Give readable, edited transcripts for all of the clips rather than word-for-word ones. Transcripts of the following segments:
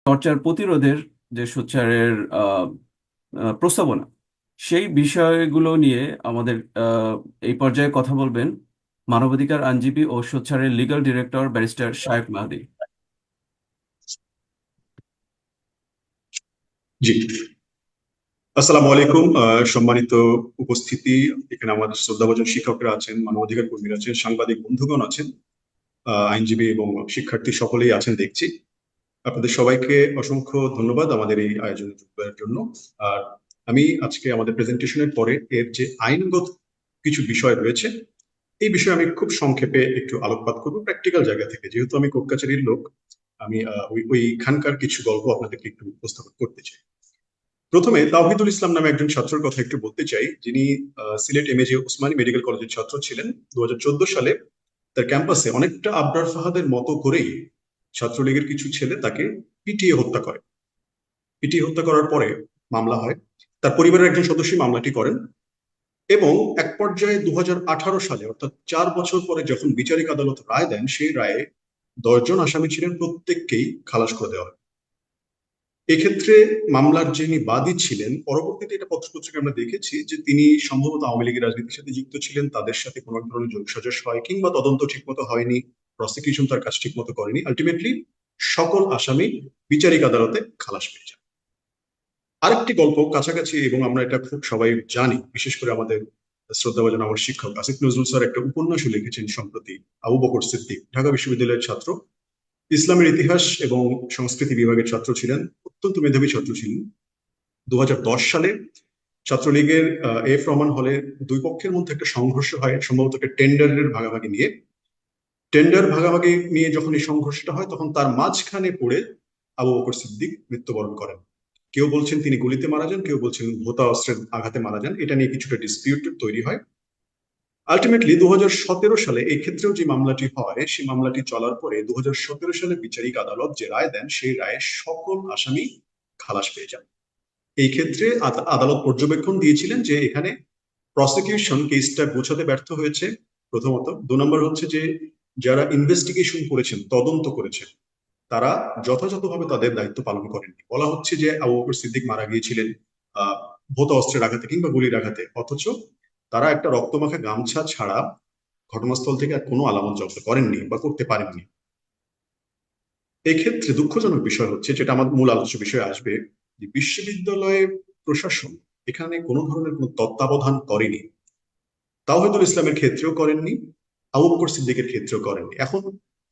Torture প্রতিরোধের যে সোচ্চারের প্রস্তাবনা, সেই বিষয়গুলো নিয়ে আমাদের এই পর্যায়ে কথা বলবেন মানবাধিকার আইনজীবী ও সোচ্চারের লিগ্যাল ডিরেক্টর ব্যারিস্টার শায়েখ মাহাদি। জি, আসসালামু আলাইকুম। সম্মানিত উপস্থিতি, এখানে আমাদের শ্রদ্ধাভাজন শিক্ষকরা আছেন, মানবাধিকার কর্মীরা আছেন, সাংবাদিক বন্ধুগণ আছেন, আইনজীবী এবং শিক্ষার্থী সকলেই আছেন দেখছি। আপনাদের সবাইকে অসংখ্য ধন্যবাদ আমাদের এই আয়োজনে যোগ দেওয়ার জন্য। আর আমি আজকে আমাদের প্রেজেন্টেশনের পরে এর যে আইনগত কিছু বিষয় রয়েছে, এই বিষয়ে আমি খুব সংক্ষেপে একটু আলোকপাত করবো প্র্যাকটিক্যাল জায়গা থেকে। যেহেতু আমি কোর্ট কাছারির লোক, আমি ওইখানকার কিছু গল্প আপনাদেরকে একটু উপস্থাপন করতে চাই। প্রথমে তাওহিদুল ইসলাম নামে একজন ছাত্রের কথা একটু বলতে চাই, যিনি Sylhet M A G Osmani medical কলেজের ছাত্র ছিলেন। 2014 সালে তার ক্যাম্পাসে অনেকটা আবরার ফাহাদের মতো করেই ছাত্রলীগের কিছু ছেলে তাকে পিটিয়ে হত্যা করে। পিটিয়ে হত্যা করার পরে মামলা হয়। তার পরিবারের একজন সদস্য মামলাটি করেন এবং এক পর্যায়ে 2018 সালে, অর্থাৎ 4 বছর পরে যখন বিচারিক আদালত রায় দেন, সেই রায়ে 10 জন আসামি ছিলেন, প্রত্যেককেই খালাস করে দেওয়া হয়। এক্ষেত্রে মামলার যিনি বাদী ছিলেন, পরবর্তীতে এটা পত্রপত্রিকা আমরা দেখেছি যে তিনি সম্ভবত আওয়ামী লীগের রাজনীতির সাথে যুক্ত ছিলেন, তাদের সাথে কোনো এক ধরনের যোগসাজশ হয় কিংবা তদন্ত ঠিকমতো হয়নি, প্রসিকিউশন তার কাজ ঠিকমতো করেনি। আলটিমেটলি সকল আসামি বিচারিক আদালতে খালাস পেয়ে যান। আরেকটি গল্প কাছাকাছি, এবং আমরা এটা খুব সবাই জানি, বিশেষ করে আমাদের শ্রদ্ধাভাজন আমার শিক্ষক আসিফ নজরুল স্যার একটা উপন্যাসও লিখেছেন সম্প্রতি। আবু বকর সিদ্দিক ঢাকা বিশ্ববিদ্যালয়ের ছাত্র, ইসলামের ইতিহাস এবং সংস্কৃতি বিভাগের ছাত্র ছিলেন, অত্যন্ত মেধাবী ছাত্র ছিলেন। 2010 সালে ছাত্রলীগের এফ রহমান হলে দুই পক্ষের মধ্যে একটা সংঘর্ষ হয়, সম্ভবত একটা টেন্ডারের ভাগাভাগি নিয়ে। টেন্ডার ভাগাভাগি নিয়ে যখন এই সংঘর্ষটা হয়, তখন তার মাঝখানে পড়ে আবু বকর সিদ্দিক মৃত্যুবরণ করেন। কেউ বলছেন তিনি গুলিতে মারা যান, কেউ বলছেন ভোঁতা অস্ত্রের আঘাতে মারা যান। এটা নিয়ে কিছুটা ডিসপিউট তৈরি হয়। আলটিমেটলি 2017 সালে এই ক্ষেত্রেও যে মামলাটি হয়, সেই মামলাটি চলার পরে 2017 সালে বিচারিক আদালত যে রায় দেন, সেই রায়ে সকল আসামি খালাস পেয়ে যান। এই ক্ষেত্রে আদালত পর্যবেক্ষণ দিয়েছিলেন যে এখানে প্রসিকিউশন কেসটা গোছাতে ব্যর্থ হয়েছে, প্রথমত। 2 নম্বর হচ্ছে যে যারা ইনভেস্টিগেশন করেছেন, তদন্ত করেছেন, তারা যথাযথভাবে তাদের দায়িত্ব পালন করেননি। বলা হচ্ছে যে আবু বকর সিদ্দিক মারা গিয়েছিলেন ভৌত অস্ত্রের আঘাতে কিংবা গুলির আঘাতে, অথচ তারা একটা রক্তমাখা গামছা ছাড়া ঘটনাস্থল থেকে আর কোনো আলামত জব্দ করেননি বা করতে পারেননি। এক্ষেত্রে দুঃখজনক বিষয় হচ্ছে, যেটা আমার মূল আলোচ্য বিষয়ে আসবে, যে বিশ্ববিদ্যালয়ে প্রশাসন এখানে কোনো ধরনের কোনো তত্ত্বাবধান করেনি। তাওহিদুল ইসলামের ক্ষেত্রেও করেননি, আবু বকর সিদ্দিকের ক্ষেত্রেও করেননি। এখন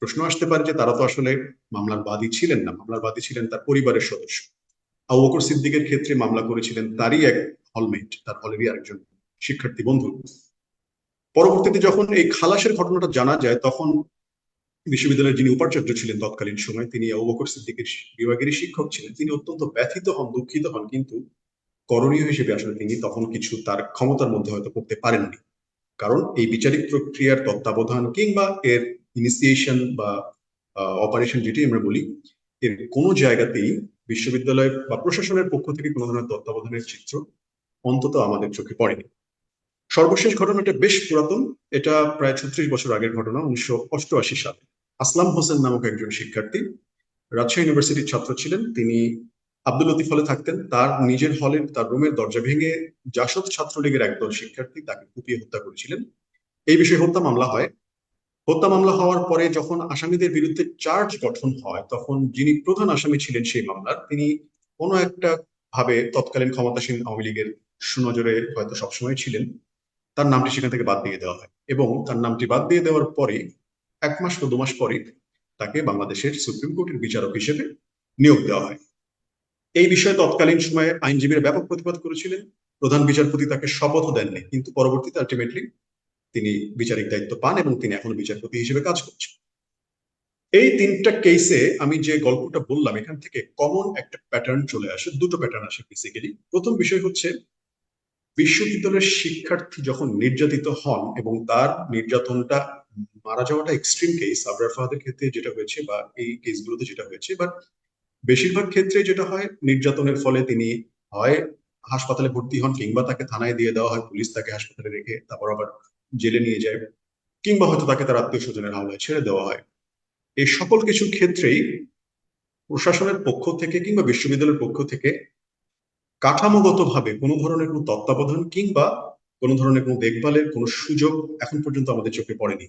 প্রশ্ন আসতে পারে যে তারা তো আসলে মামলার বাদী ছিলেন না, মামলার বাদী ছিলেন তার পরিবারের সদস্য। আবু বকর সিদ্দিকের ক্ষেত্রে মামলা করেছিলেন তারই এক হলমেট, তার হলেরই আরেকজন শিক্ষার্থী বন্ধু। পরবর্তীতে যখন এই খালাসের ঘটনাটা জানা যায়, তখন বিশ্ববিদ্যালয়ের যিনি উপাচার্য ছিলেন তৎকালীন সময়, তিনি আবু বকর সিদ্দিকের বিভাগেরই শিক্ষক ছিলেন। তিনি অত্যন্ত ব্যথিত হন, দুঃখিত হন, কিন্তু করণীয় হিসেবে আসলে তিনি তখন কিছু তার ক্ষমতার মধ্যে হয়তো করতে পারেননি। কারণ এই বিচারিক প্রক্রিয়ার তত্ত্বাবধান কিংবা এর ইনিসিয়েশন বা অপারেশন, যেটি আমরা বলি, এর কোনো জায়গাতেই বিশ্ববিদ্যালয় বা প্রশাসনের পক্ষ থেকে কোনো ধরনের তত্ত্বাবধানের চিত্র অন্তত আমাদের চোখে পড়েনি। সর্বশেষ ঘটনাটা বেশ পুরাতন, এটা প্রায় 36 বছর আগের ঘটনা। 1988 সালে আসলাম হোসেন নামক একজন শিক্ষার্থী, রাজশাহী ইউনিভার্সিটির ছাত্র ছিলেন। তিনি আব্দুল লতিফ হলে থাকতেন। তার নিজের হলের তার রুমের দরজা ভেঙে জাসদ ছাত্রলীগের একদল শিক্ষার্থী তাকে কুপিয়ে হত্যা করেছিলেন। এই বিষয়ে হত্যা মামলা হয়। হত্যা মামলা হওয়ার পরে যখন আসামিদের বিরুদ্ধে চার্জ গঠন হয়, তখন যিনি প্রধান আসামি ছিলেন সেই মামলার, তিনি কোনো একটা ভাবে তৎকালীন ক্ষমতাসীন আওয়ামী লীগের সুনজরে হয়তো সবসময় ছিলেন, তার নামটি সেখান থেকে বাদ দিয়ে দেওয়া হয়। এবং তার নামটি বাদ দিয়ে দেওয়ার পরে 1 মাস বা 2 মাস পরে তাকে বাংলাদেশের সুপ্রিম কোর্টের বিচারক হিসেবে নিয়োগ দেওয়া হয়। এই বিষয়ে তৎকালীন সময়ে আইনজীবীরা ব্যাপক প্রতিবাদ করেছিলেন। প্রধান বিচারপতি তাকে শপথও দেননি, কিন্তু পরবর্তীতে আলটিমেটলি তিনি বিচারিক দায়িত্ব পান এবং তিনি এখনো বিচারপতি হিসেবে কাজ করছেন। এই তিনটা কেসে আমি যে গল্পটা বললাম, এখান থেকে কমন একটা প্যাটার্ন চলে আসে, দুটো প্যাটার্ন আসে বেসিক্যালি। প্রথম বিষয় হচ্ছে, বিশ্ববিদ্যালয়ের শিক্ষার্থী যখন নির্যাতিত হন এবং তার নির্যাতনটা, মারা যাওয়াটা এক্সট্রিম কেস, আবরার ফাহাদের ক্ষেত্রে যেটা হয়েছে বা এই কেসগুলোতে যেটা হয়েছে, বাট বেশিরভাগ ক্ষেত্রে যেটা হয়, নির্যাতনের ফলে তিনি হয় হাসপাতালে ভর্তি হন, কিংবা তাকে থানায় দিয়ে দেওয়া হয়, পুলিশ তাকে হাসপাতালে রেখে তারপর আবার জেলে নিয়ে যায়, কিংবা হয়তো তাকে তার আত্মীয় স্বজনের হাওলায় ছেড়ে দেওয়া হয়। এই সকল কিছুর ক্ষেত্রেই প্রশাসনের পক্ষ থেকে কিংবা বিশ্ববিদ্যালয়ের পক্ষ থেকে কাঠামোগতভাবে কোনো ধরনের কোনো তত্ত্বাবধান কিংবা কোনো ধরনের কোনো দেখভালের কোনো সুযোগ এখন পর্যন্ত আমাদের চোখে পড়েনি।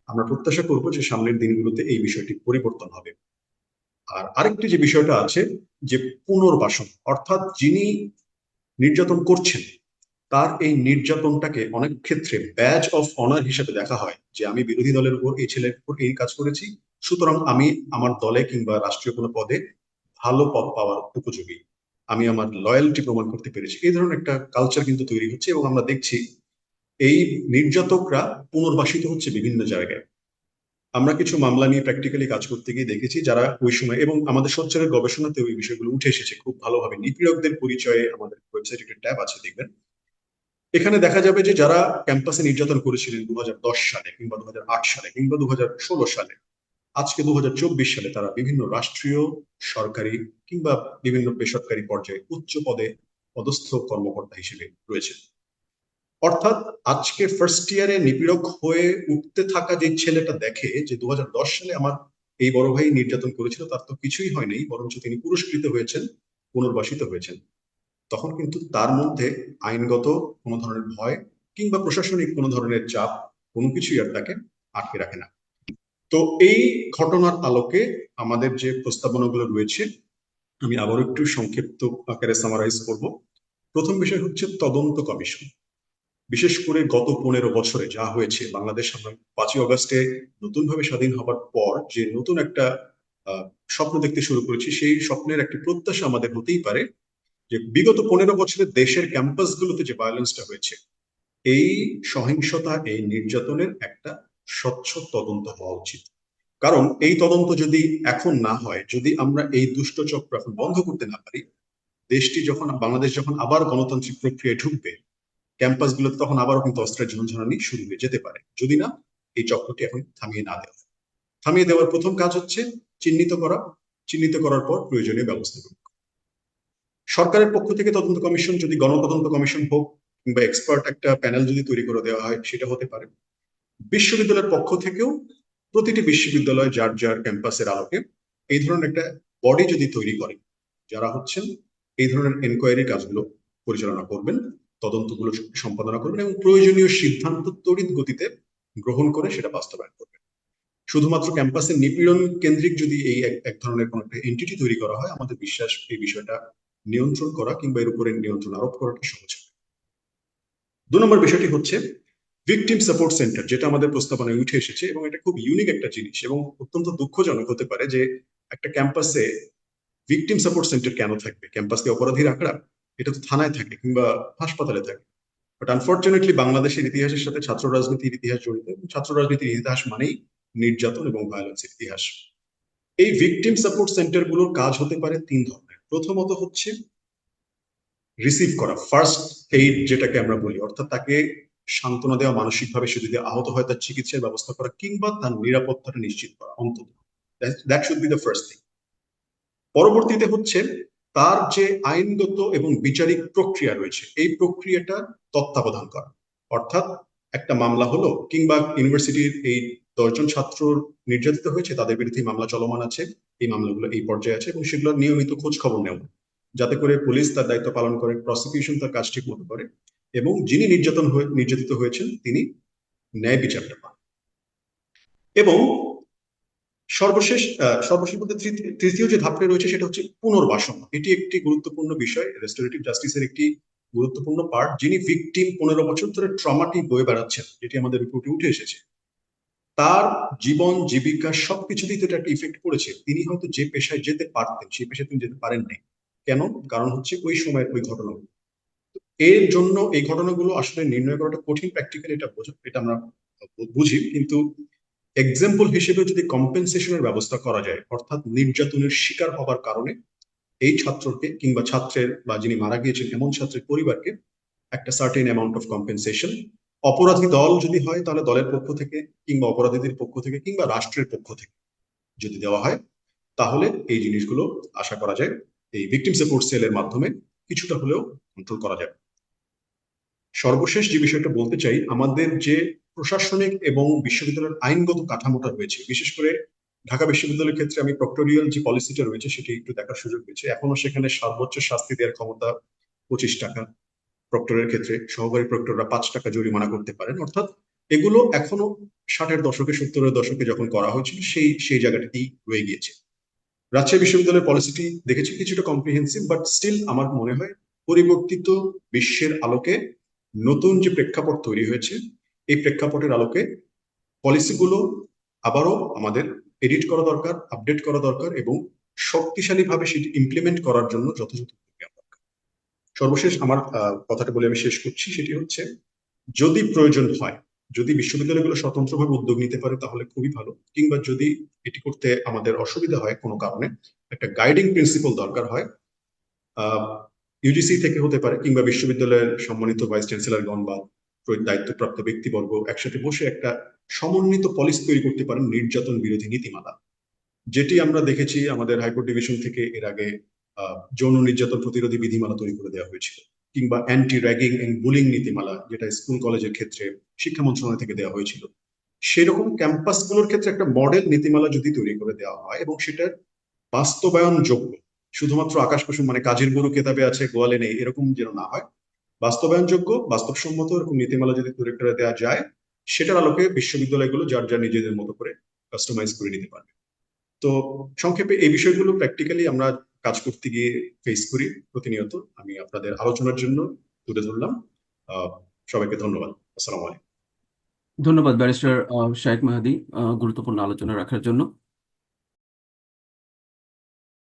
আমরা প্রত্যাশা করব যে সামনের দিনগুলোতে এই বিষয়টি পরিবর্তন হবে। আর আরেকটি যে বিষয়টা আছে, যে পুনর্বাসন, অর্থাৎ যিনি নির্যাতন করছেন তার এই নির্যাতনটাকে অনেক ক্ষেত্রে ব্যাজ অফ অনার হিসেবে দেখা হয়, যে আমি বিরোধী দলের উপর, এই ছেলের উপর এই কাজ করেছি, সুতরাং আমি আমার দলে কিংবা রাষ্ট্রীয় কোনো পদে ভালো পদ পাওয়ার উপযোগী, আমি আমার লয়্যালটি প্রমাণ করতে পেরেছি। এই ধরনের একটা কালচার কিন্তু তৈরি হচ্ছে এবং আমরা দেখছি এই নির্যাতকরা পুনর্বাসিত হচ্ছে বিভিন্ন জায়গায়। আমরা কিছু মামলা নিয়ে প্র্যাকটিক্যালি কাজ করতে গিয়ে দেখেছি যারা ওই সময়, এবং আমাদের সোচ্চারের গবেষণাতে ওই বিষয়গুলো উঠে এসেছে খুব ভালোভাবে, নিপীড়কদের পরিচয়ে আমাদের ওয়েবসাইটে একটা ট্যাব আছে, দেখবেন। এখানে দেখা যাবে যে যারা ক্যাম্পাসে নির্যাতন করেছিলেন 2010 সালে কিংবা 2008 সালে কিংবা 2016 সালে, আজকে 2024 সালে তারা বিভিন্ন রাষ্ট্রীয়, সরকারি কিংবা বিভিন্ন বেসরকারি পর্যায়ে উচ্চ পদে পদস্থ কর্মকর্তা হিসেবে রয়েছে। অর্থাৎ আজকে ফার্স্ট ইয়ারে নিপীড়ক হয়ে উঠতে থাকা যে ছেলেটা দেখে যে 2010 সালে আমার এই বড় ভাই নির্যাতন করেছিল, তার তো কিছুই হয়নি, বরঞ্চ তিনি পুরস্কৃত হয়েছেন, পুনর্বাসিত হয়েছেন, তখন কিন্তু তার মধ্যে আইনগত কোনো ধরনের ভয় কিংবা প্রশাসনিক কোনো ধরনের চাপ কোনো কিছুই আর তাকে আটকে রাখে না। তো এই ঘটনার আলোকে আমাদের যে প্রস্তাবনাগুলো রয়েছে, আমি আবারও একটু সংক্ষিপ্ত আকারে সামারাইজ করব। প্রথম বিষয় হচ্ছে তদন্ত কমিশন। বিশেষ করে গত 15 বছরে যা হয়েছে, বাংলাদেশ আমরা 5ই অগাস্টে নতুনভাবে স্বাধীন হবার পর যে নতুন একটা স্বপ্ন দেখতে শুরু করেছি, সেই স্বপ্নের একটি প্রত্যাশা আমাদের হতেই পারে যে বিগত 15 বছরে দেশের ক্যাম্পাসগুলোতে যে ভায়োলেন্সটা হয়েছে, এই সহিংসতা, এই নির্যাতনের একটা স্বচ্ছ তদন্ত হওয়া উচিত। কারণ এই তদন্ত যদি এখন না হয়, যদি আমরা এই দুষ্ট চক্র এখন বন্ধ করতে না পারি, দেশটি যখন, বাংলাদেশ যখন আবার গণতান্ত্রিক প্রক্রিয়ায় ঢুকবে, ক্যাম্পাসগুলোতে তখন আবারও কিন্তু অস্ত্রের ঝনঝনানি শুরু হয়ে যেতে পারে, যদি না এই চক্রটি এখন থামিয়ে না দেওয়া। থামিয়ে দেওয়ার প্রথম কাজ হচ্ছে চিহ্নিত করা, চিহ্নিত করার পর প্রয়োজনীয় ব্যবস্থা গ্রহণ। সরকারের পক্ষ থেকে তদন্ত কমিশন, যদি গণতদন্ত কমিশন হোক কিংবা এক্সপার্ট একটা প্যানেল যদি তৈরি করে দেওয়া হয়, সেটা হতে পারে। বিশ্ববিদ্যালয়ের পক্ষ থেকেও প্রতিটি বিশ্ববিদ্যালয় যার যার ক্যাম্পাসের আলোকে এই ধরনের একটা বডি যদি তৈরি করে, যারা হচ্ছেন এই ধরনের এনকোয়ারি কাজগুলো পরিচালনা করবেন, তদন্তগুলো সম্পাদনা করবেন এবং প্রয়োজনীয় সিদ্ধান্ত তড়িৎ গতিতে গ্রহণ করে সেটা বাস্তবায়ন করবেন। শুধুমাত্র ক্যাম্পাসে নিপীড়ন কেন্দ্রিক যদি এই এক ধরনের কোন একটা এন্টিটি তৈরি করা হয়, আমাদের বিশ্বাস এই বিষয়টা নিয়ন্ত্রণ করা কিংবা এর উপরে নিয়ন্ত্রণ আরোপ করাটা সহজ হবে। 2 নম্বর বিষয়টি হচ্ছে ভিকটিম সাপোর্ট সেন্টার, যেটা আমাদের প্রস্তাবনায় উঠে এসেছে এবং এটা খুব ইউনিক একটা জিনিস এবং অত্যন্ত দুঃখজনক হতে পারে যে একটা ক্যাম্পাসে ভিকটিম সাপোর্ট সেন্টার কেন থাকবে? ক্যাম্পাসকে অপরাধীর আখড়া? এটা তো থানায় থাকে কিংবা হাসপাতালে থাকে। বাট আনফর্চুনেটলি বাংলাদেশের ইতিহাসের সাথে ছাত্র রাজনীতির ইতিহাস জড়িত, এবং ছাত্র রাজনীতির ইতিহাস মানেই নির্যাতন এবং ভায়োলেন্সের ইতিহাস। এই ভিকটিম সাপোর্ট সেন্টার গুলোর কাজ হতে পারে 3 ধরনের। প্রথমত হচ্ছে রিসিভ করা, ফার্স্ট এইড যেটাকে আমরা বলি, অর্থাৎ তাকে সান্ত্বনা দেওয়া, মানসিকভাবে সে যদি আহত হয় তার চিকিৎসার ব্যবস্থা করা কিংবা তার নিরাপত্তাটা নিশ্চিত করা, অন্তত that should be the first thing. পরবর্তীতে হচ্ছে তার যে আইনগত এবং বিচারিক প্রক্রিয়া রয়েছে, এই প্রক্রিয়াটা তত্ত্বাবধান করা। অর্থাৎ একটা মামলা হলো কিংবা ইউনিভার্সিটির এই 10 জন ছাত্র নির্যাতিত হয়েছে, তাদের বিরুদ্ধে মামলা চলমান আছে, এই মামলাগুলো এই পর্যায়ে আছে এবং সেগুলোর নিয়মিত খোঁজ খবর নেওয়া, যাতে করে পুলিশ তার দায়িত্ব পালন করে, প্রসিকিউশন তার কাজ ঠিক মতো করে এবং যিনি নির্যাতিত হয়েছেন তিনি ন্যায় বিচারটা পান। এবং সর্বশেষ বলতে তৃতীয় যে ধাপটা রয়েছে সেটা হচ্ছে পুনর্বাসন। এটি একটি গুরুত্বপূর্ণ বিষয়, রেস্টোরেটিভ জাস্টিসের একটি গুরুত্বপূর্ণ পার্ট। যিনি ভিকটিম 15 বছর ধরে ট্রমাটি বয়ে বেড়াচ্ছেন, যেটি আমাদের রিপোর্টে উঠে এসেছে, তার জীবন জীবিকা সবকিছুতেই তো এটা একটা ইফেক্ট পড়েছে। তিনি হয়তো যে পেশায় যেতে পারতেন সেই পেশায় তিনি যেতে পারেন নাই। কেন? কারণ হচ্ছে ওই সময়ের ওই ঘটনাগুলো। এর জন্য এই ঘটনাগুলো আসলে নির্ণয় করাটা কঠিন, প্র্যাকটিক্যালি এটা আমরা বুঝি, কিন্তু এক্সাম্পল হিসেবে যদি কম্পেনসেশনের ব্যবস্থা করা যায়, অর্থাৎ নির্যাতনের শিকার হবার কারণে এই ছাত্রকে কিংবা ছাত্রের বা যিনি মারা গিয়েছেন এমন ছাত্রের পরিবারকে একটা সার্টেন অ্যামাউন্ট অফ কম্পেনসেশন, অপরাধী দল যদি হয় তাহলে দলের পক্ষ থেকে কিংবা অপরাধীদের পক্ষ থেকে কিংবা রাষ্ট্রের পক্ষ থেকে যদি দেওয়া হয়, তাহলে এই জিনিসগুলো আশা করা যায় এই ভিকটিম সাপোর্ট সেলের মাধ্যমে কিছুটা হলেও কন্ট্রোল করা যায়। সর্বশেষ যে বিষয়টা বলতে চাই, আমাদের যে প্রশাসনিক এবং বিশ্ববিদ্যালয়ের আইনগত কাঠামোটা রয়েছে, বিশেষ করে ঢাকা বিশ্ববিদ্যালয়ের ক্ষেত্রে আমি প্রক্টোরিয়াল যে পলিসিটা রয়েছে সেটি একটু দেখার সুযোগ পেয়েছি। এখনো সেখানে সর্বোচ্চ শাস্তি দেওয়ার ক্ষমতা 25 টাকা। প্রক্টরের ক্ষেত্রে সহকারী প্রক্টররা 5 টাকা জরিমানা করতে পারেন। অর্থাৎ এগুলো এখনো 60-এর দশকে 70-এর দশকে যখন করা হয়েছিল সেই সেই জায়গাটাতেই রয়ে গিয়েছে। রাজশাহী বিশ্ববিদ্যালয়ের পলিসিটি দেখেছি কিছুটা কম্প্রিহেন্সিভ, বাট স্টিল আমার মনে হয় পরিবর্তিত বিশ্বের আলোকে নতুন যে প্রেক্ষাপট তৈরি হয়েছে এই প্রেক্ষাপটের আলোকে পলিসিগুলো আবারও আমাদের এডিট করা দরকার, আপডেট করা দরকার এবং শক্তিশালীভাবে সেটি ইমপ্লিমেন্ট করার জন্য যথাযথ প্রক্রিয়া দরকার। সর্বশেষ আমার কথাটা বলে আমি শেষ করছি, সেটি হচ্ছে যদি প্রয়োজন হয়, যদি বিশ্ববিদ্যালয়গুলো স্বতন্ত্রভাবে উদ্যোগ নিতে পারে তাহলে খুবই ভালো, কিংবা যদি এটি করতে আমাদের অসুবিধা হয় কোনো কারণে, একটা গাইডিং প্রিন্সিপাল দরকার হয়, ইউজিসি থেকে হতে পারে কিংবা বিশ্ববিদ্যালয়ের সম্মানিত ভাইস চ্যান্সেলরগণ বা দায়িত্বপ্রাপ্ত ব্যক্তিবর্গ একসাথে বসে একটা সমন্বিত পলিসি তৈরি করতে পারেন, নির্যাতন বিরোধী নীতিমালা। যেটি আমরা দেখেছি আমাদের হাইকোর্ট ডিভিশন থেকে এর আগে যৌন নির্যাতন প্রতিরোধী বিধিমালা তৈরি করে দেওয়া হয়েছিল, কিংবা অ্যান্টি র্যাগিং এন্ড বুলিং নীতিমালা যেটা স্কুল কলেজের ক্ষেত্রে শিক্ষা মন্ত্রণালয় থেকে দেওয়া হয়েছিল। সেরকম ক্যাম্পাসগুলোর ক্ষেত্রে একটা মডেল নীতিমালা যদি তৈরি করে দেওয়া হয় এবং সেটার বাস্তবায়ন যোগ্য, শুধুমাত্র আকাশ কুসুম মানে কাজের গরু কেতাবে আছে গোয়ালে নেই এরকম যেন না হয়, বাস্তবায়নযোগ্য বাস্তবসম্মত এরকম নীতিমালা যদি তৈরি করে দেওয়া যায়, সেটার আলোকে বিশ্ববিদ্যালয়গুলো যার যার নিজেদের মতো করে কাস্টমাইজ করে নিতে পারবে। তো সংক্ষেপে এই বিষয়গুলো প্র্যাকটিক্যালি আমরা কাজ করতে গিয়ে ফেস করি প্রতিনিয়ত। আমি আপনাদের আলোচনার জন্য তুলে ধরলাম। আহ সবাইকে ধন্যবাদ। আসসালামু আলাইকুম। ধন্যবাদ ব্যারিস্টার শাহেক মাহাদি গুরুত্বপূর্ণ আলোচনা রাখার জন্য।